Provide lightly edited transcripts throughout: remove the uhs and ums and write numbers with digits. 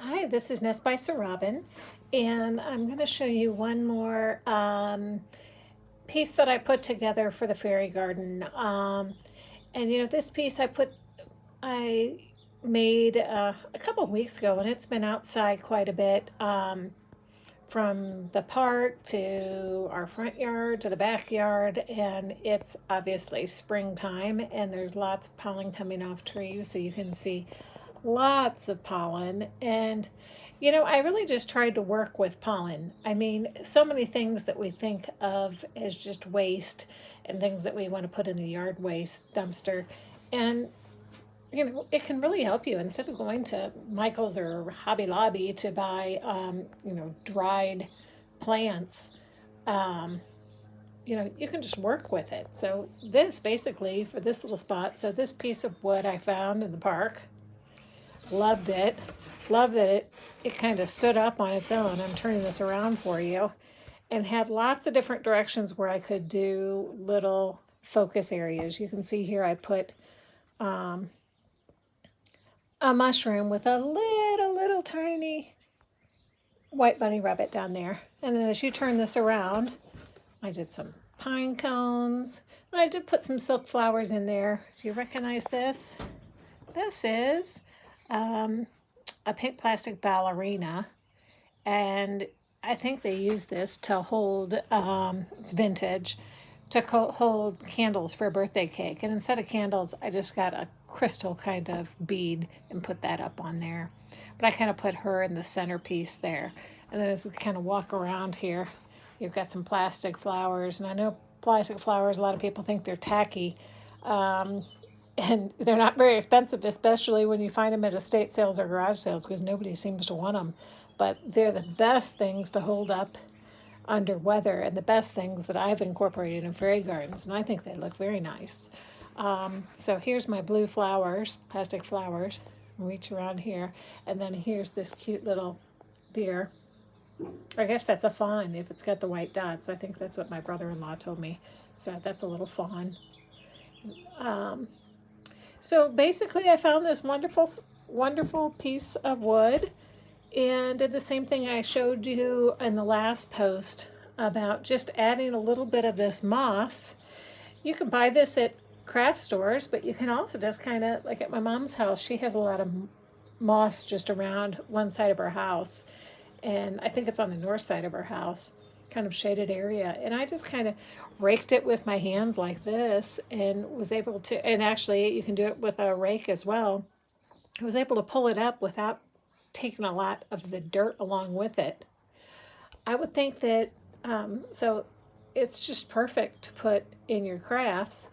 Hi, this is Nest by Sir Robin, and I'm going to show you one more piece that I put together for the fairy garden. And this piece I made a couple of weeks ago, and it's been outside quite a bit, from the park to our front yard to the backyard, and it's obviously springtime, and there's lots of pollen coming off trees, so you can see lots of pollen. And I really just tried to work with pollen. I mean, so many things that we think of as just waste and things that we want to put in the yard waste dumpster. And it can really help you instead of going to Michael's or Hobby Lobby to buy, dried plants. Um, you can just work with it. So this basically for this little spot. So this piece of wood I found in the park. Loved it. Loved that it kind of stood up on its own. I'm turning this around for you. And had lots of different directions where I could do little focus areas. You can see here I put um, a mushroom with a little tiny white bunny rabbit down there. And then as you turn this around, I did some pine cones. And I did put some silk flowers in there. Do you recognize this? This is a pink plastic ballerina, and I think they use this to hold, it's vintage, to hold candles for a birthday cake. And instead of candles, I just got a crystal kind of bead and put that up on there. But I kind of put her in the centerpiece there. And then as we kind of walk around here, you've got some plastic flowers. And I know plastic flowers, a lot of people think they're tacky. And they're not very expensive, especially when you find them at estate sales or garage sales, because nobody seems to want them. But they're the best things to hold up under weather, and the best things that I've incorporated in fairy gardens, and I think they look very nice. So here's my blue flowers, plastic flowers. Reach around here, and then here's this cute little deer. I guess that's a fawn if it's got the white dots. I think that's what my brother-in-law told me. So that's a little fawn. Um, So basically, I found this wonderful piece of wood and did the same thing I showed you in the last post about just adding a little bit of this moss. You can buy this at craft stores, but you can also just kind of, like at my mom's house, she has a lot of moss just around one side of her house. And I think it's on the north side of her house, kind of shaded area. And I just kind of raked it with my hands like this and was able to, and actually you can do it with a rake as well. I was able to pull it up without taking a lot of the dirt along with it. I would think that, so it's just perfect to put in your crafts.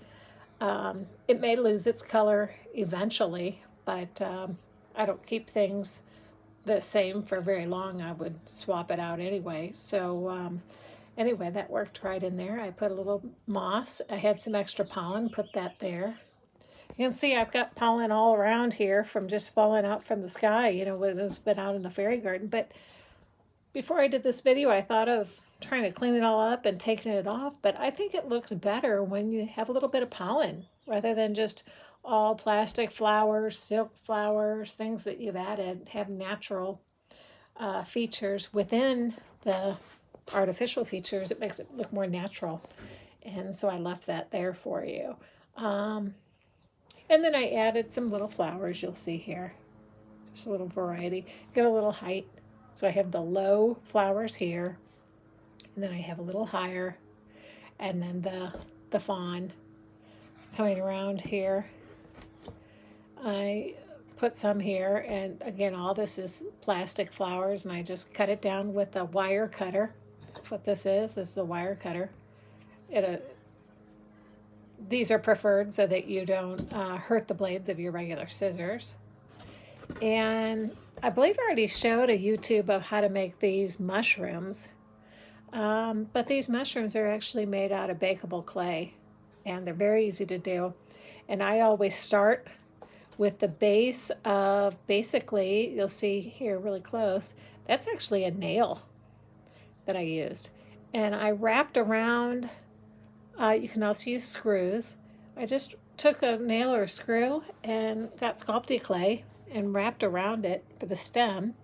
It may lose its color eventually, but I don't keep things the same for very long. I would swap it out anyway. So anyway, that worked right in there. I put a little moss. I had some extra pollen, put that there. You can see I've got pollen all around here from just falling out from the sky, when it's been out in the fairy garden. But before I did this video, I thought of trying to clean it all up and taking it off. But I think it looks better when you have a little bit of pollen rather than just all plastic flowers, silk flowers, things that you've added have natural features within the artificial features. It makes it look more natural. And so I left that there for you. And then I added some little flowers you'll see here. Just a little variety. Get a little height. So I have the low flowers here. And then I have a little higher. And then the fawn coming around here. I put some here, and again, all this is plastic flowers, and I just cut it down with a wire cutter. That's what this is. This is a wire cutter. These are preferred so that you don't hurt the blades of your regular scissors. And I believe I already showed a YouTube of how to make these mushrooms. But these mushrooms are actually made out of bakeable clay, and they're very easy to do. And I always start with the base of, basically, you'll see here really close, that's actually a nail that I used. And I wrapped around, you can also use screws. I just took a nail or a screw and got Sculpey clay and wrapped around it for the stem.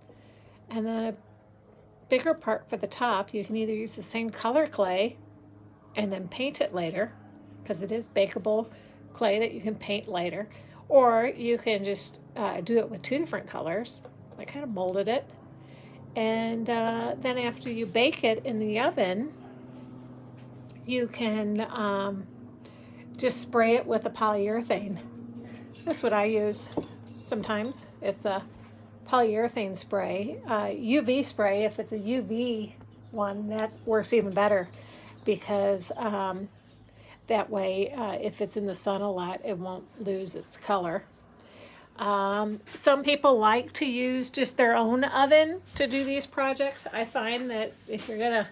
and then a bigger part for the top. You can either use the same color clay and then paint it later, because it is bakeable clay that you can paint later, or you can just do it with 2 different colors. I kind of molded it, and then after you bake it in the oven, you can just spray it with a polyurethane. That's what I use sometimes. It's a polyurethane spray. UV spray, if it's a UV one, that works even better, because that way, if it's in the sun a lot, it won't lose its color. Some people like to use just their own oven to do these projects. I find that if you're gonna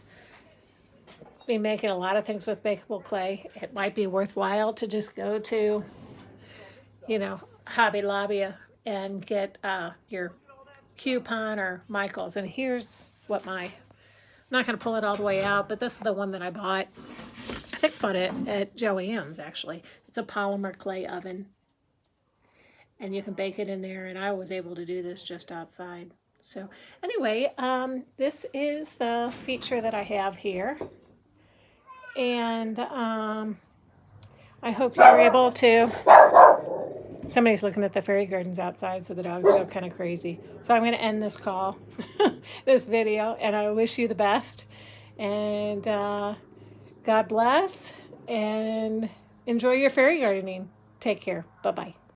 be making a lot of things with bakeable clay, it might be worthwhile to just go to, Hobby Lobby and get your coupon or Michael's. And here's what I'm not going to pull it all the way out, but this is the one that I bought. I think I bought it at Joann's, actually. It's a polymer clay oven, and you can bake it in there, and I was able to do this just outside. So anyway, this is the feature that I have here, and I hope you're able to... Somebody's looking at the fairy gardens outside, so the dogs go kind of crazy. So I'm going to end this call, this video, and I wish you the best. And God bless, and enjoy your fairy gardening. Take care. Bye-bye.